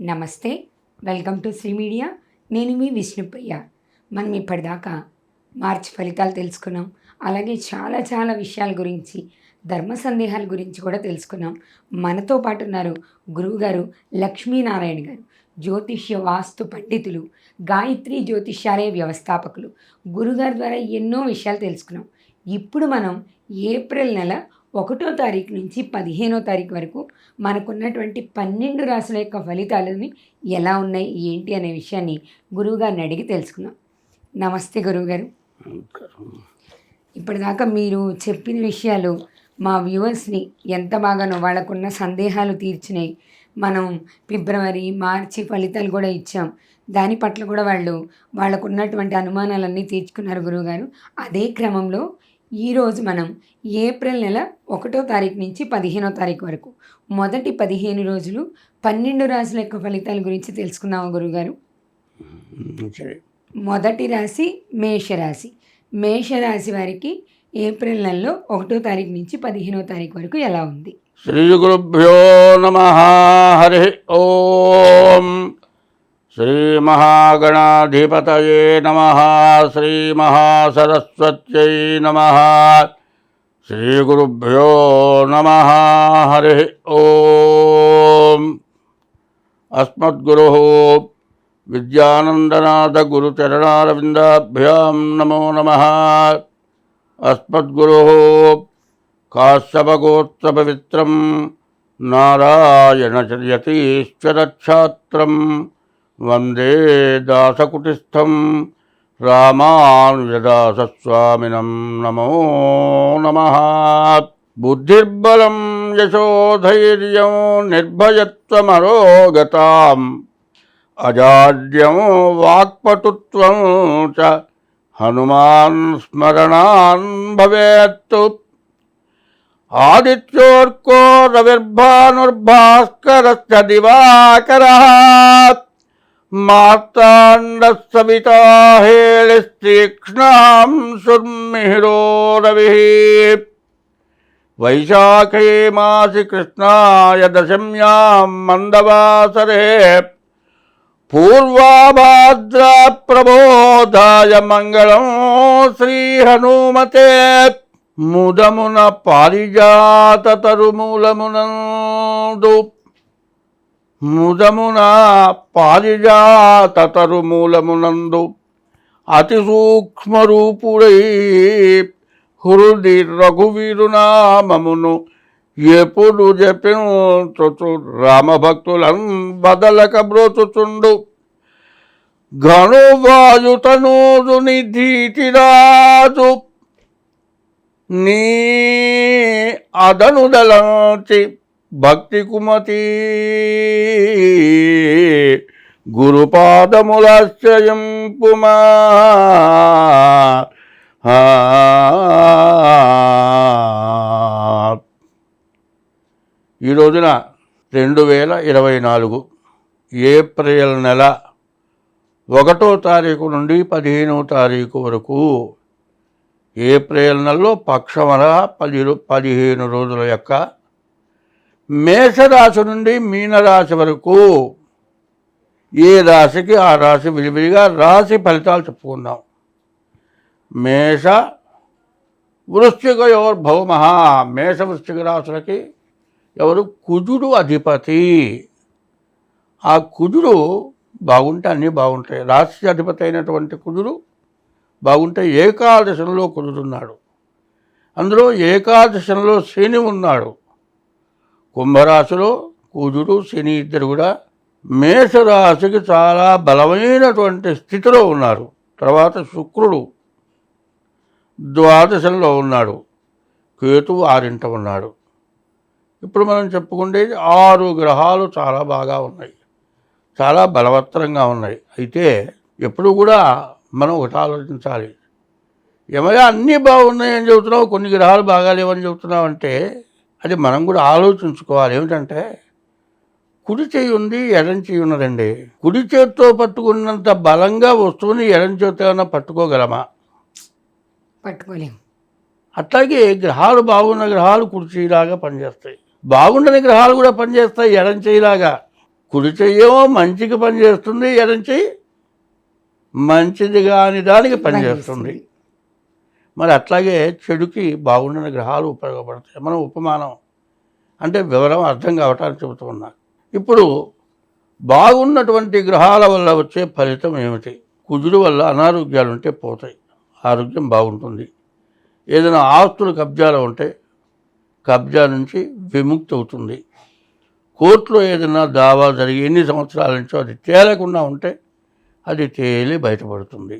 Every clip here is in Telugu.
నమస్తే, వెల్కమ్ టు శ్రీ మీడియా. నేను మీ విష్ణుప్రియ. మనం ఇప్పటిదాకా మార్చి ఫలితాలు తెలుసుకున్నాం. అలాగే చాలా విషయాల గురించి, ధర్మ సందేహాల గురించి కూడా తెలుసుకున్నాం. మనతో పాటు ఉన్నారు గురువుగారు లక్ష్మీనారాయణ గారు, జ్యోతిష్య వాస్తు పండితులు, గాయత్రి జ్యోతిష్యాలయ వ్యవస్థాపకులు. గురుగారి ద్వారా ఎన్నో విషయాలు తెలుసుకున్నాం. ఇప్పుడు మనం ఏప్రిల్ నెల 1వ తారీఖు నుంచి 15వ తారీఖు వరకు మనకున్నటువంటి 12 రాశుల యొక్క ఫలితాలని ఎలా ఉన్నాయి, ఏంటి అనే విషయాన్ని గురువుగారిని అడిగి తెలుసుకుందాం. నమస్తే గురువుగారు. ఇప్పటిదాకా మీరు చెప్పిన విషయాలు మా వ్యూవర్స్ని ఎంత బాగానో వాళ్ళకున్న సందేహాలు తీర్చినాయి. మనం ఫిబ్రవరి, మార్చి ఫలితాలు కూడా ఇచ్చాం. దాని పట్ల కూడా వాళ్ళకు ఉన్నటువంటి అనుమానాలన్నీ తీర్చుకున్నారు గురువుగారు. అదే క్రమంలో ఈరోజు మనం ఏప్రిల్ నెల 1వ తారీఖు నుంచి 15వ తారీఖు వరకు మొదటి 15 రోజులు 12 రాశుల యొక్క ఫలితాల గురించి తెలుసుకుందాము గురువుగారు. మొదటి రాశి మేషరాశి. మేషరాశి వారికి ఏప్రిల్ నెలలో 1వ తారీఖు నుంచి 15వ తారీఖు వరకు ఎలా ఉంది? శ్రీ గురుభ్యో నమః. హరి ఓం. శ్రీ మహాగణాధిపతయే నమః. శ్రీ మహాసరస్వత్యై నమః. శ్రీ గురుభ్యో నమః. హరి ఓం. అస్మద్గురుః విద్యానందనాథ గురుచరణారవిందాభ్యాం నమో నమః. అస్మద్గురుః కాశ్యపగోత్రపవిత్రం నారాయణచర్యతీశ్వరఛాత్రం వందే దాసకుటిస్థం రామానుజదాసస్వామినం నమో నమః. బుద్ధిర్బలం యశోధైర్యం నిర్భయత్వమరోగతాం అజాడ్యం వాక్పటుత్వం చ హనుమాన్ స్మరణాన్ భవేత్తు. ఆదిత్యోర్కో రవిర్భానుర్భాస్కరశ్చ దివాకరః మార్తాండస్సవితా హేళిస్తీక్ష్ణాం సుర్మిహిరో రవిః. వైశాఖే మాసి కృష్ణాయ దశమ్యాం మందవాసరే పూర్వాభాద్రా ప్రబోధాయ మంగళం శ్రీ హనుమతే. ముదమున పారిజాత తరుమూలమునందు అతి సూక్ష్మరూపుడై హృది రఘువీరునామమును ఎప్పుడు జపించుచు రామభక్తులను బదలక బ్రోచుచుండు. ఘనువాయుతనూజు నిధీతిరాజు నీ అదనుదలంచి భక్తి కుమతి గురుపాదములాశ్రయంపుమా. ఈ రోజున 2024 ఏప్రిల్ నెల 1వ తారీఖు నుండి 15వ తారీఖు వరకు ఏప్రిల్ నెలలో పక్షమల 15 రోజుల యొక్క మేషరాశి నుండి మీనరాశి వరకు ఏ రాశికి ఆ రాశి విడివిడిగా రాశి ఫలితాలు చెప్పుకుందాం. మేష వృశ్చికయోర్భౌమః. మేష వృశ్చిక రాశులకి ఎవరు? కుజుడు అధిపతి. ఆ కుజుడు బాగుంటే అన్నీ బాగుంటాయి. రాశి అధిపతి అయినటువంటి కుజుడు బాగుంటే ఏకాదశంలో కుజుడున్నాడు. అందులో ఏకాదశంలో శని ఉన్నాడు. కుంభరాశిలో కుజుడు శని ఇద్దరు కూడా మేషరాశికి చాలా బలమైనటువంటి స్థితిలో ఉన్నారు. తర్వాత శుక్రుడు ద్వాదశంలో ఉన్నాడు. కేతువు 6ంట ఉన్నాడు. ఇప్పుడు మనం చెప్పుకునేది 6 గ్రహాలు చాలా బాగా ఉన్నాయి, చాలా బలవత్తరంగా ఉన్నాయి. అయితే ఎప్పుడు కూడా మనం ఒకటి ఆలోచించాలి. ఏమయ్యా అన్నీ బాగున్నాయని చెబుతున్నావు, కొన్ని గ్రహాలు బాగాలేవని చెబుతున్నావు అంటే అది మనం కూడా ఆలోచించుకోవాలి. ఏమిటంటే కుడి చేయి ఉంది, ఎడం చేయి ఉన్నదండి. కుడి చేతితో పట్టుకున్నంత బలంగా వస్తువుని ఎడం చేతితో ఏమైనా పట్టుకోగలమా? పట్టుకోలేము. అట్లాగే గ్రహాలు బాగున్న గ్రహాలు కుడి చేయిలాగా పనిచేస్తాయి, బాగుండని గ్రహాలు కూడా పనిచేస్తాయి ఎడం చేయిలాగా. కుడి చెయ్యేమో మంచికి పనిచేస్తుంది, ఎడం చెయ్యి మంచిది కాని దానికి పనిచేస్తుంది. మరి అట్లాగే చెడుకి బాగుండని గ్రహాలు ఉపయోగపడతాయి. మనం ఉపమానం అంటే వివరం అర్థం కావటానికి చెబుతూ ఉన్నా. ఇప్పుడు బాగున్నటువంటి గ్రహాల వల్ల వచ్చే ఫలితం ఏమిటి? కుజుడు వల్ల అనారోగ్యాలు ఉంటే పోతాయి, ఆరోగ్యం బాగుంటుంది. ఏదైనా ఆస్తులు కబ్జాలు ఉంటే కబ్జా నుంచి విముక్తి అవుతుంది. కోర్టులో ఏదైనా దావా జరిగి ఎన్ని సంవత్సరాల నుంచో అది తేలకుండా ఉంటే అది తేలి బయటపడుతుంది.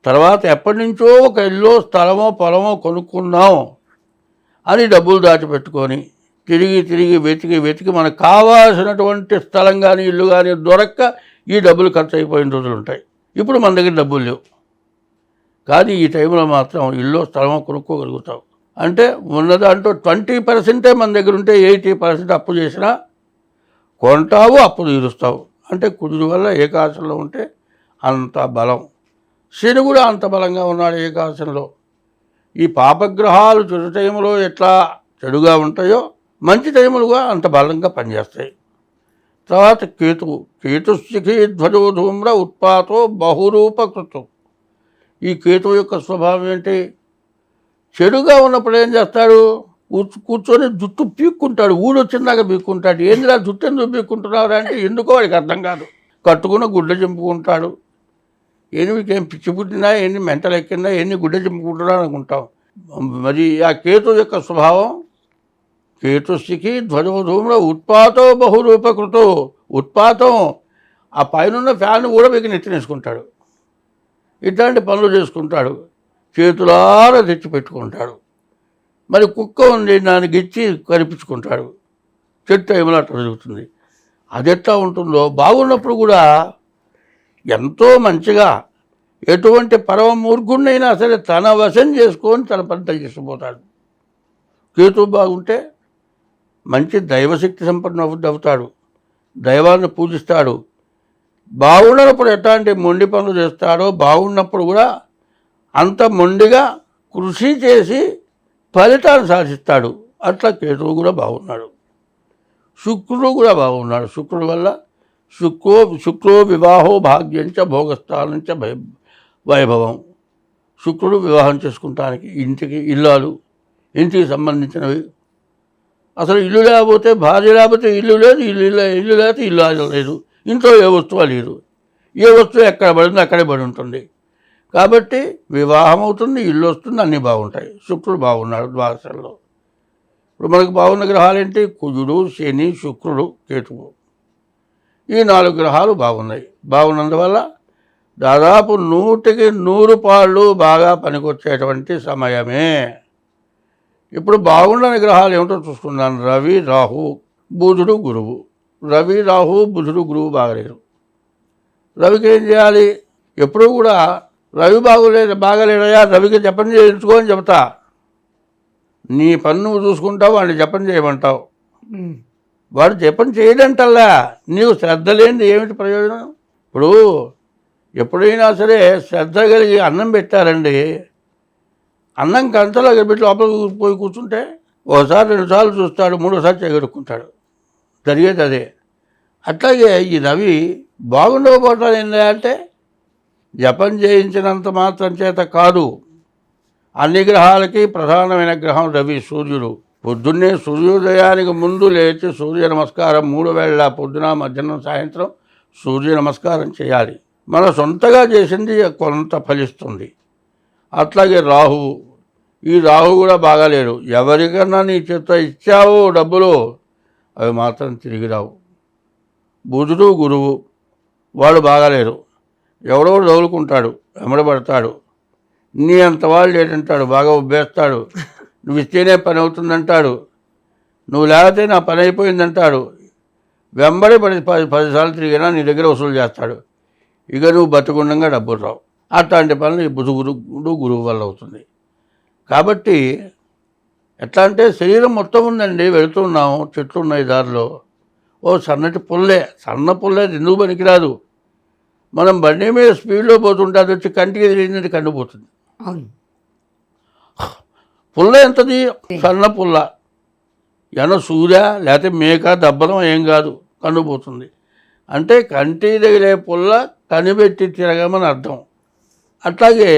తర్వాత ఎప్పటి నుంచో ఒక ఇల్లు స్థలమో పొలమో కొనుక్కున్నాం అని డబ్బులు దాచిపెట్టుకొని తిరిగి వెతికి మనకు కావాల్సినటువంటి స్థలం కానీ ఇల్లు కానీ దొరక్క ఈ డబ్బులు ఖర్చు అయిపోయిన రోజులు ఉంటాయి. ఇప్పుడు మన దగ్గర డబ్బులు లేవు, కానీ ఈ టైంలో మాత్రం ఇల్లు స్థలమో కొనుక్కోగలుగుతాం. అంటే ఉన్నదాంట్లో 20% మన దగ్గర ఉంటే 80% అప్పు చేసినా కొంటావు, అప్పు తీరుస్తావు. అంటే కుజుడు వల్ల ఏకాదశంలో ఉంటే అంత బలం. శని కూడా అంత బలంగా ఉన్నాడు ఏకాదశంలో. ఈ పాపగ్రహాలు చెడు టైములో ఎట్లా చెడుగా ఉంటాయో మంచి టైములుగా అంత బలంగా పనిచేస్తాయి. తర్వాత కేతుశిఖి ధ్వజో ధూమ్ర ఉత్పాతో బహురూపకృతం. ఈ కేతువు యొక్క స్వభావం ఏంటి? చెడుగా ఉన్నప్పుడు ఏం చేస్తాడు? కూర్చొని జుట్టు పీక్కుంటాడు, ఊడొచ్చిందాక పీక్కుంటాడు. ఏందిరా జుట్టు ఎందుకు పీక్కుంటున్నావు అంటే ఎందుకో వాడికి అర్థం కాదు. కట్టుకున్న గుడ్డ చింపుకుంటాడు. మీకేం పిచ్చి పుట్టినా, ఎన్ని మెంటలు ఎక్కిందా, ఎన్ని గుడ్డ చింపుకుంటున్నా అనుకుంటాం. మరి ఆ కేతు యొక్క స్వభావం కేతుశిఖి ధ్వజోధూమ్ర ఉత్పాతో బహురూపకృతో. ఉత్పాతం ఆ పైన ఫ్యాన్ కూడా మీకు నెత్తినేసుకుంటాడు. ఇట్లాంటి పనులు చేసుకుంటాడు, చేతులారా తెచ్చి పెట్టుకుంటాడు. మరి కుక్క ఉంది, దాన్ని గిచ్చి కనిపించుకుంటాడు. చెట్టు ఏమలా అట్లా జరుగుతుంది. అది ఎట్లా ఉంటుందో బాగున్నప్పుడు కూడా ఎంతో మంచిగా ఎటువంటి పరమ మూర్ఖుడినైనా సరే తన వశం చేసుకొని తన పని చేసుకుపోతాడు. కేతువు బాగుంటే మంచి దైవశక్తి సంపన్న అవుతాడు, దైవాన్ని పూజిస్తాడు. బాగున్నప్పుడు ఎట్లాంటి మొండి పనులు చేస్తాడో బాగున్నప్పుడు కూడా అంత మొండిగా కృషి చేసి ఫలితాన్ని సాధిస్తాడు. అట్లా కేతువు కూడా బాగున్నాడు. శుక్రుడు కూడా బాగున్నాడు. శుక్రుడు వల్ల శుక్రో వివాహో భాగ్యంచ భోగస్థానంచ వైభవం. శుక్రుడు వివాహం చేసుకుంటానికి ఇంటికి ఇల్లాలు, ఇంటికి సంబంధించినవి. అసలు ఇల్లు లేకపోతే భార్య లేకపోతే ఇల్లు లేదు, ఇల్లు లేకపోతే ఇల్లు లేదు. ఇంట్లో ఏ వస్తువు లేదు, ఏ వస్తువు ఎక్కడ పడిందో అక్కడే పడి ఉంటుంది. కాబట్టి వివాహం అవుతుంది, ఇల్లు వస్తుంది, అన్నీ బాగుంటాయి. శుక్రుడు బాగున్నాడు ద్వాదశంలో. ఇప్పుడు మనకు బాగున్న గ్రహాలు ఏంటి? కుజుడు, శని, శుక్రుడు, కేతువు. ఈ 4 గ్రహాలు బాగున్నాయి. బాగున్నందువల్ల దాదాపు 100కి 100 పాళ్ళు బాగా పనికొచ్చేటువంటి సమయమే. ఇప్పుడు బాగుండని గ్రహాలు ఏమిటో చూసుకున్నాను. రవి, రాహు, బుధుడు, గురువు. రవి, రాహు, బుధుడు, గురువు బాగలేరు. రవికి ఏం చేయాలి? ఎప్పుడూ కూడా రవి బాగలేడయా, రవికి జపం చేయించుకో అని చెబుతా. నీ పని నువ్వు చూసుకుంటావు, వాడిని జపం చేయమంటావు. వాడు జపం చేయడంటల్లా, నీకు శ్రద్ధ లేనిది ఏమిటి ప్రయోజనం? ఇప్పుడు ఎప్పుడైనా సరే శ్రద్ధ కలిగి అన్నం పెట్టారండి, అన్నం కంచలో పెట్టి లోపలికి పోయి కూర్చుంటే ఒకసారి 2 సార్లు చూస్తాడు, 3వసారి చేయగడుక్కుంటాడు. జరిగేది అదే. అట్లాగే ఈ రవి బాగుండకపోవటం ఏంటంటే జపం చేయించినంత మాత్రం చేత కాదు. అన్ని గ్రహాలకి ప్రధానమైన గ్రహం రవి, సూర్యుడు. పొద్దున్నే సూర్యోదయానికి ముందు లేచి సూర్య నమస్కారం 3 వేళ పొద్దున, మధ్యాహ్నం, సాయంత్రం సూర్య నమస్కారం చేయాలి. మన సొంతగా చేసింది కొంత ఫలిస్తుంది. అట్లాగే రాహు, ఈ రాహు కూడా బాగాలేడు. ఎవరికన్నా నీ చేత ఇచ్చావో డబ్బులు అవి మాత్రం తిరిగి రావు. బుధుడు, గురువు వాడు బాగాలేరు. ఎవడో తగులుకుంటాడు, వెంబడబడతాడు. నీ అంత వాళ్ళు ఏంటంటాడు, బాగా ఉబ్బేస్తాడు. నువ్వు ఇస్తేనే పని అవుతుందంటాడు, నువ్వు లేకపోతే నా పని అయిపోయిందంటాడు. వెంబడి 10 సార్లు తిరిగినా నీ దగ్గర వసూలు చేస్తాడు. ఇక నువ్వు బతుకుండగా డబ్బులు రావు. అట్లాంటి పనులు ఈ బుధుడు, గురువు వల్ల అవుతుంది. కాబట్టి ఎట్లా అంటే శరీరం మొత్తం ఉందండి, వెళుతున్నాము, చెట్లు ఉన్నాయి దారిలో, సన్నటి పుల్లే, సన్న పుల్లే ఎందుకు పనికిరాదు. మనం బండి మీద స్పీడ్లో పోతుంటే అది వచ్చి కంటికి తెలియదు, కండిపోతుంది. పుల్ల ఎంతది? సన్న పుల్ల. సూర్య లేకపోతే మేక దబ్బలం ఏం కాదు, కండిపోతుంది. అంటే కంటి తగిలే పుల్ల కనిపెట్టి తిరగమని అర్థం. అట్లాగే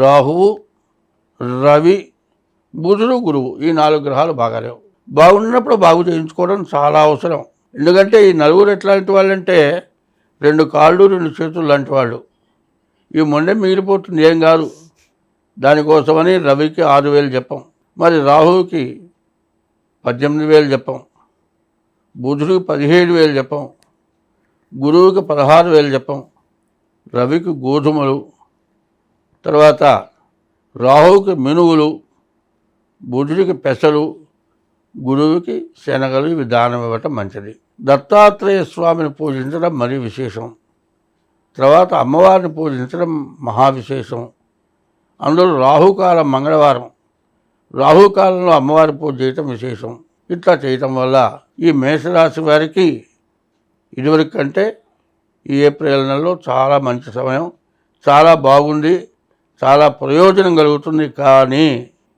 రాహువు, రవి, బుధుడు, గురువు ఈ 4 గ్రహాలు బాగాలేవు. బాగున్నప్పుడు బాగు చేయించుకోవడం చాలా అవసరం. ఎందుకంటే ఈ నలుగురు ఎట్లాంటి వాళ్ళంటే 2 కాళ్ళు 2 చేతులు లాంటి వాళ్ళు. ఈ మొండె మిగిలిపోతుంది, ఏం కాదు. దానికోసమని రవికి 6,000 చెప్పాం, మరి రాహువుకి 18,000 చెప్పాం, బుధుడికి 17,000 చెప్పాం, గురువుకి 16,000 చెప్పాం. రవికి గోధుమలు, తర్వాత రాహువుకి మినుగులు, బుధుడికి పెసలు, గురువుకి శనగలు ఇవి దానం ఇవ్వటం మంచిది. దత్తాత్రేయ స్వామిని పూజించడం మరీ విశేషం. తర్వాత అమ్మవారిని పూజించడం మహావిశేషం. అందులో రాహుకాలం మంగళవారం, రాహుకాలంలో అమ్మవారి పూజ చేయటం విశేషం. ఇట్లా చేయటం వల్ల ఈ మేషరాశి వారికి ఇదివరకు కంటే ఈ ఏప్రిల్ నెలలో చాలా మంచి సమయం, చాలా బాగుంది, చాలా ప్రయోజనం కలుగుతుంది. కానీ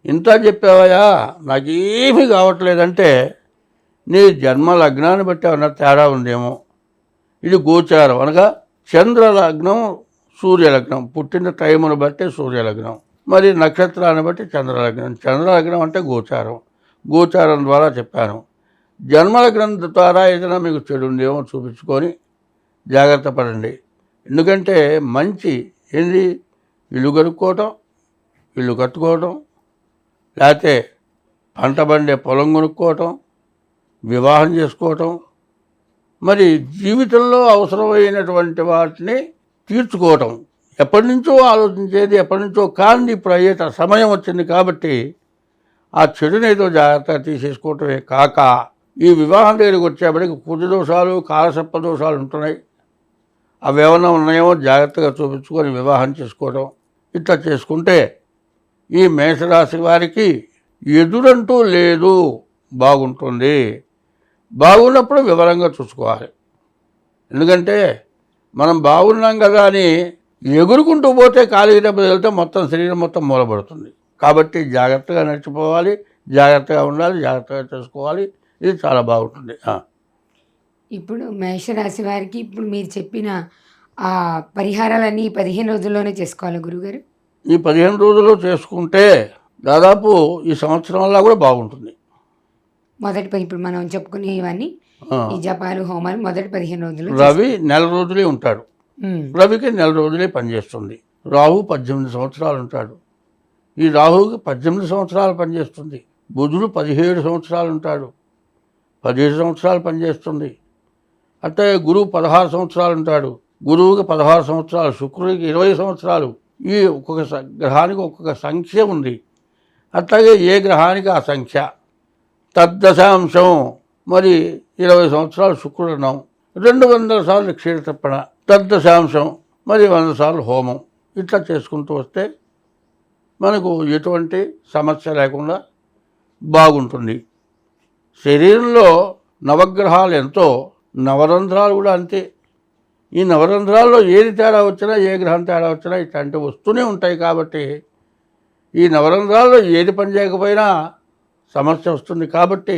ఇంత చెప్పావయ్యా నాకేమీ కావట్లేదంటే నీ జన్మ లగ్నాన్ని బట్టి ఏమన్నా తేడా ఉందేమో. ఇది గోచారం అనగా చంద్రలగ్నం, సూర్యలగ్నం, పుట్టిన టైమును బట్టి సూర్యలగ్నం, మరి నక్షత్రాన్ని బట్టి చంద్రలగ్నం. చంద్రలగ్నం అంటే గోచారం, గోచారం ద్వారా చెప్పాను. జన్మలగ్నం ద్వారా ఏదైనా మీకు చెడు ఉందేమో చూపించుకొని జాగ్రత్త పడండి. ఎందుకంటే మంచి ఏంది, ఇల్లు కడుక్కోవటం, ఇల్లు కట్టుకోవటం, లేకపోతే పంట పండే పొలం కొనుక్కోవటం, వివాహం చేసుకోవటం, మరి జీవితంలో అవసరమైనటువంటి వాటిని తీర్చుకోవటం. ఎప్పటి నుంచో ఆలోచించేది, ఎప్పటి నుంచో కాంది ఇప్పుడు అయ్యేట సమయం వచ్చింది. కాబట్టి ఆ చెడుని ఏదో జాగ్రత్తగా తీసేసుకోవటమే కాక ఈ వివాహం దగ్గరికి వచ్చేప్పటికి కుజ దోషాలు, కాలసర్ప దోషాలు ఉంటున్నాయి. అవి ఏమైనా ఉన్నాయేమో జాగ్రత్తగా చూపించుకొని వివాహం చేసుకోవడం. ఇట్లా చేసుకుంటే ఈ మేషరాశి వారికి ఎదురంటూ లేదు, బాగుంటుంది. బాగున్నప్పుడు వివరంగా చూసుకోవాలి. ఎందుకంటే మనం బాగున్నాం కదా అని ఎగురుకుంటూ పోతే కాలికి దెబ్బ తగిలితే మొత్తం శరీరం మొత్తం మూలబడుతుంది. కాబట్టి జాగ్రత్తగా నడిచిపోవాలి, జాగ్రత్తగా ఉండాలి, జాగ్రత్తగా చేసుకోవాలి. ఇది చాలా బాగుంటుంది. ఇప్పుడు మేషరాశి వారికి ఇప్పుడు మీరు చెప్పిన ఆ పరిహారాలన్నీ ఈ 15 రోజుల్లోనే చేసుకోవాలి గురుగారు? ఈ 15 రోజుల్లో చేసుకుంటే దాదాపు ఈ సంవత్సరంలా కూడా బాగుంటుంది. ఇప్పుడు మనం చెప్పుకునే ఇవన్నీ ఈ జపాలు, హోమాలు మొదటి 15 రోజులు. రవి నెల రోజులే ఉంటాడు, రవికి నెల రోజులే పనిచేస్తుంది. రాహు 18 సంవత్సరాలు ఉంటాడు, ఈ రాహుకి 18 సంవత్సరాలు పనిచేస్తుంది. బుధుడు 17 సంవత్సరాలు ఉంటాడు, 17 సంవత్సరాలు పనిచేస్తుంది. అంటే గురువు 16 సంవత్సరాలు ఉంటాడు, గురువుకి 16 సంవత్సరాలు, శుక్రుడికి 20 సంవత్సరాలు. ఈ ఒక్కొక్క గ్రహానికి ఒక్కొక్క సంఖ్య ఉంది. అట్లాగే ఏ గ్రహానికి ఆ సంఖ్య. తద్దశాంశం మరి 20 సంవత్సరాలు శుక్రుడు అన్నాం, 200 సార్లు క్షీరతర్పణ, తద్దశాంశం మరి 100 సార్లు హోమం. ఇట్లా చేసుకుంటూ వస్తే మనకు ఎటువంటి సమస్య లేకుండా బాగుంటుంది. శరీరంలో నవగ్రహాలు ఎంతో, నవరంధ్రాలు కూడా అంతే. ఈ నవరంధ్రాల్లో ఏది తేడా వచ్చినా, ఏ గ్రహం తేడా వచ్చినా ఇట్లాంటివి వస్తూనే ఉంటాయి. కాబట్టి ఈ నవరంధ్రాల్లో ఏది పని చేయకపోయినా సమస్య వస్తుంది. కాబట్టి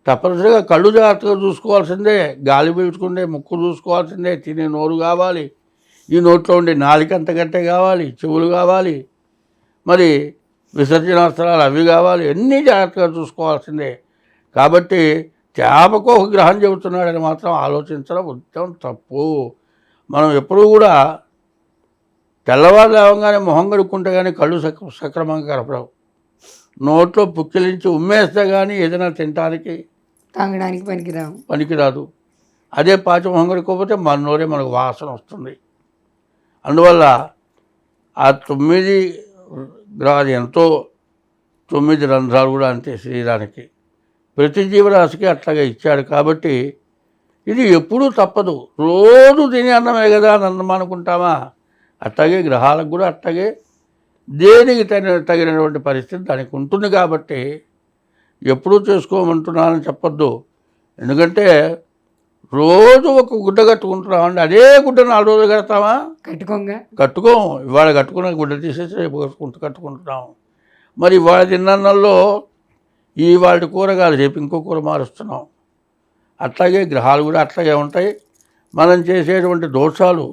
తప్పనిసరిగా కళ్ళు జాగ్రత్తగా చూసుకోవాల్సిందే, గాలి పీల్చుకుంటే ముక్కు చూసుకోవాల్సిందే, తినే నోరు కావాలి, ఈ నోట్లో ఉండే నాలుక అంతకంటే కావాలి, చెవులు కావాలి, మరి విసర్జనాస్త్రాలు అవి కావాలి, అన్నీ జాగ్రత్తగా చూసుకోవాల్సిందే. కాబట్టి చేపకు ఒక గ్రహం చెబుతున్నాడని మాత్రం ఆలోచించడం ఉత్తమం తప్పు. మనం ఎప్పుడూ కూడా తెల్లవారు లేవగానే మొహం కడుక్కుంటే కానీ కళ్ళు సక్రమంగా కనపడవు. నోట్లో పుక్కిలించి ఉమ్మేస్తే కానీ ఏదైనా తినడానికి తాగడానికి పనికిరాదు. అదే పాచి మొహం కడుక్కోకపోతే మన నోరే మనకు వాసన వస్తుంది. అందువల్ల ఆ 9 గ్రహాలు ఎంతో, 9 రంధ్రాలు కూడా అంతే శరీరానికి. ప్రతి జీవరాశికి అట్లాగే ఇచ్చాడు. కాబట్టి ఇది ఎప్పుడూ తప్పదు. రోజు తినే అన్నమే కదా అని అన్నం అనుకుంటామా? అట్లాగే గ్రహాలకు కూడా అట్లాగే దేనికి తగినటువంటి పరిస్థితి దానికి ఉంటుంది. కాబట్టి ఎప్పుడూ చేసుకోమంటున్నానని చెప్పొద్దు. ఎందుకంటే రోజు ఒక గుడ్డ కట్టుకుంటున్నామండి, అదే గుడ్డ 4 రోజులు కడతామా? కట్టుకోం. ఇవాళ కట్టుకున్న గుడ్డ తీసేసి రేపు కట్టుకుంటున్నాము. మరి ఇవాళ తిన్నల్లో ఈ వాటి కూర కాదు, రేపు ఇంకో కూర మారుస్తున్నాం. అట్లాగే గ్రహాలు కూడా అట్లాగే ఉంటాయి. మనం చేసేటువంటి దోషాలు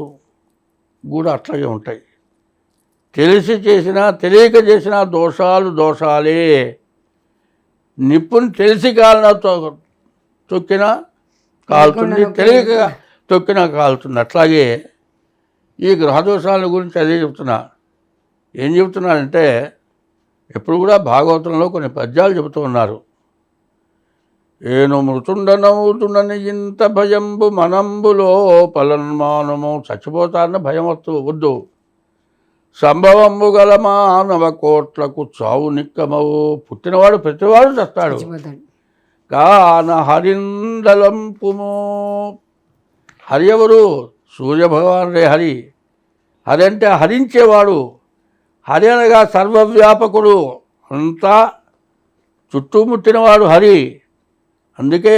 కూడా అట్లాగే ఉంటాయి. తెలిసి చేసినా తెలియక చేసినా దోషాలే. నిప్పుని తెలిసి కాలిన తొక్కినా కాలుతుంది, తెలియక తొక్కినా కాలుతుంది. అట్లాగే ఈ గ్రహదోషాల గురించి అదే చెప్తున్నా. ఏం చెబుతున్నానంటే ఎప్పుడు కూడా భాగవతంలో కొన్ని పద్యాలు చెబుతూ ఉన్నారు. ఏను మృతుండనవుతుండని ఇంత భయంబు మనంబులో పలన్మానము, చచ్చిపోతారన్న భయం వద్దు. సంభవంబు గల మానవ కోట్లకు చావు నిక్కమవు, పుట్టినవాడు ప్రతివాడు చస్తాడు. కాన హరిందలంపుము, హరి ఎవరు? సూర్యభగవానుడే హరి. హరి అంటే హరించేవాడు. హరి అనగా సర్వవ్యాపకుడు, అంతా చుట్టుముట్టినవాడు హరి. అందుకే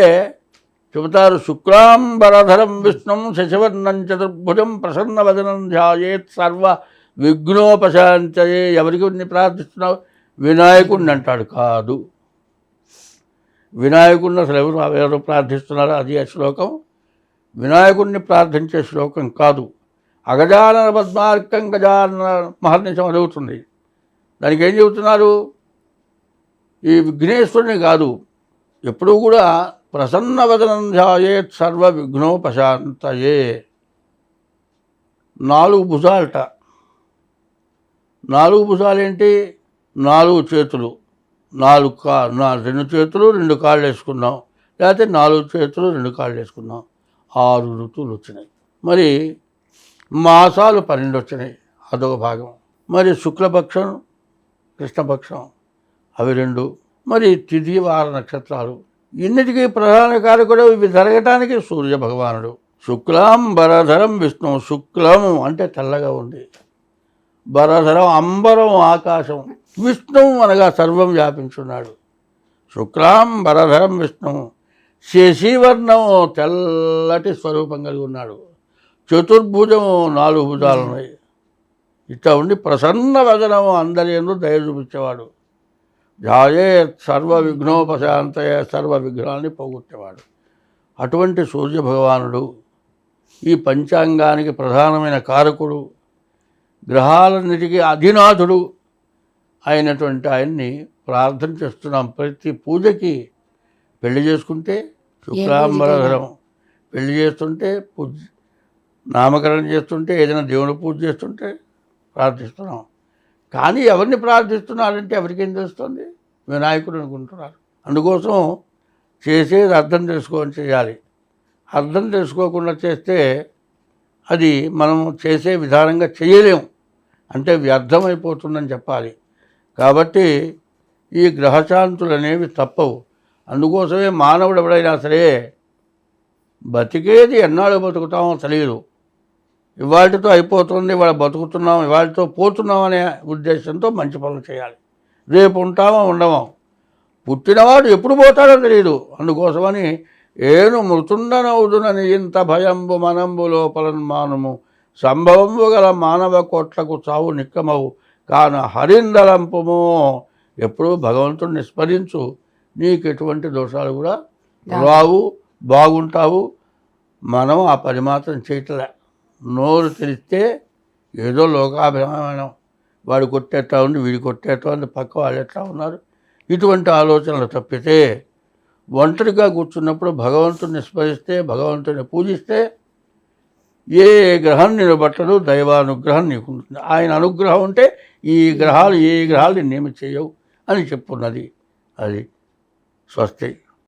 చెబుతారు, శుక్లాంబరధరం విష్ణుం శశివర్ణం చతుర్భుజం ప్రసన్నవదనం ధ్యాయేత్ సర్వ విఘ్నోపశాంతయే. ఎవరికి ప్రార్థిస్తున్నావు? వినాయకుడిని అంటాడు. కాదు, వినాయకుడిని అసలు ఎవరు ప్రార్థిస్తున్నారో అది ఆ శ్లోకం. వినాయకుడిని ప్రార్థించే శ్లోకం కాదు. అగజానన పద్మార్కం గజానన మహర్నిశం అడుగుతుంది. దానికి ఏం చెబుతున్నారు? ఈ విఘ్నేశ్వరుని కాదు, ఎప్పుడూ కూడా ప్రసన్నవదనం ధ్యాయేత్ సర్వ విఘ్నోపశాంతయే. 4 భుజాలట. 4 భుజాలేంటి? 4 చేతులు, 2 చేతులు 2 కాళ్ళు వేసుకున్నాం, లేకపోతే 4 చేతులు 2 కాళ్ళు వేసుకున్నాం. 6 ఋతువులు వచ్చినాయి. మరి మాసాలు 12 వచ్చినాయి, అదొక భాగం. మరి శుక్లపక్షం కృష్ణపక్షం అవి 2. మరి తిథి వార నక్షత్రాలు. ఇన్నిటికీ ప్రధాన కారకుడు ఇవి జరగటానికి సూర్యభగవానుడు. శుక్లాంబరధరం విష్ణు. శుక్లం అంటే తెల్లగా ఉంది, బరధరం అంబరం ఆకాశం, విష్ణువు అనగా సర్వం వ్యాపించున్నాడు. శుక్లాంబరధరం విష్ణు. శశివర్ణం తెల్లటి స్వరూపం కలిగి ఉన్నాడు. చతుర్భుజం 4 భుజాలు ఉన్నాయి. ఇట్లా ఉండి ప్రసన్న వదనం, అందరి యందు దయ చూపించేవాడు. ధ్యాయే సర్వ విఘ్నోపశాంతయ, సర్వ విఘ్నాన్ని పోగొట్టేవాడు. అటువంటి సూర్యభగవానుడు ఈ పంచాంగానికి ప్రధానమైన కారకుడు, గ్రహాలన్నిటికీ అధినాథుడు అయినటువంటి ఆయన్ని ప్రార్థన చేస్తున్నాం. ప్రతి పూజకి పెళ్లి చేసుకుంటే శుక్లాంబరధరం, పెళ్లి చేస్తుంటే నామకరణం చేస్తుంటే, ఏదైనా దేవుని పూజ చేస్తుంటే ప్రార్థిస్తున్నాం. కానీ ఎవరిని ప్రార్థిస్తున్నారంటే ఎవరికేం తెలుస్తుంది? వినాయకుడు అనుకుంటున్నారు. అందుకోసం చేసేది అర్థం తెలుసుకొని చేయాలి. అర్థం తెలుసుకోకుండా చేస్తే అది మనం చేసే విధానంగా చేయలేము, అంటే వ్యర్థమైపోతుందని చెప్పాలి. కాబట్టి ఈ గ్రహశాంతులు అనేవి తప్పవు. అందుకోసమే మానవుడు ఎవడైనా సరే బతికేది ఎన్నాళ్ళు బతుకుతామో తెలియదు. ఇవాళతో అయిపోతుంది, ఇవాళ బతుకుతున్నాం, ఇవాళతో పోతున్నాం అనే ఉద్దేశంతో మంచి పనులు చేయాలి. రేపు ఉంటామో ఉండమో, పుట్టినవాడు ఎప్పుడు పోతాడో తెలియదు. అందుకోసమని ఏను మృతుండనవుదునని ఇంత భయంబు మనంబు లోపలన్మానము, సంభవంబు గల మానవ కోట్లకు చావు నిక్కమవు, కాన హరిందలంపుము. ఎప్పుడూ భగవంతుడిని స్మరించు, నీకు ఎటువంటి దోషాలు కూడా రావు, బాగుంటావు. మనం ఆ పని మాత్రం చేయట్లే. నోరు తెలిస్తే ఏదో లోకాభిమానం, వాడు కొట్టేట్లా ఉంది, వీడి కొట్టేట్లా ఉంది, పక్క వాళ్ళు ఎట్లా ఉన్నారు, ఇటువంటి ఆలోచనలు తప్పితే ఒంటరిగా కూర్చున్నప్పుడు భగవంతుడిని స్మరిస్తే, భగవంతుడిని పూజిస్తే ఏ గ్రహం నిలబట్టదు, దైవానుగ్రహం నీకు ఉంటుంది. ఆయన అనుగ్రహం ఉంటే ఈ గ్రహాలు ఏ గ్రహాలు నిన్నేమి చేయవు అని చెప్పున్నది. అది స్వస్తి.